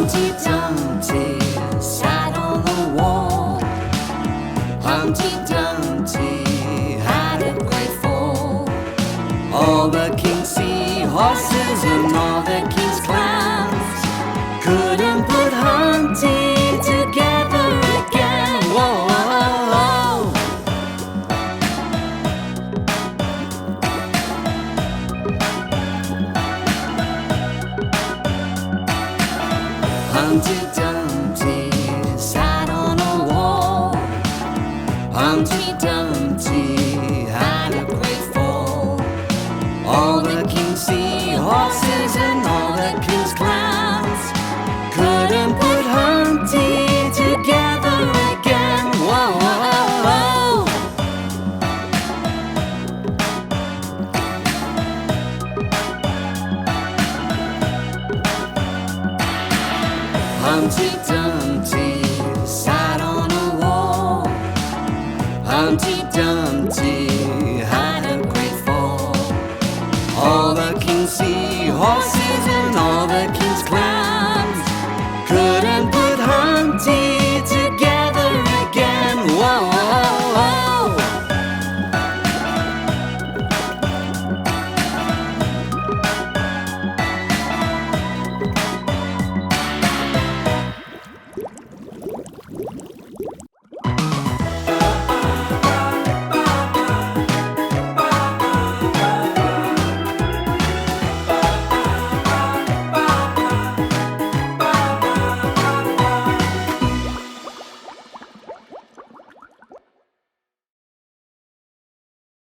Humpty Dumpty sat on the wall. Humpty Dumpty had a great fall. All the king's seahorses and all the king's clowns couldn't put Humpty together again. Whoa, whoa, whoa. Humpty Dumpty sat on a wall. Humpty Dumpty had a great fall. All the king's seahorses and all the king's clowns couldn't put Humpty together again. Whoa, whoa, whoa. Humpty Dumpty sat on a wall. Humpty Dumpty had a great fall. All the king's seahorses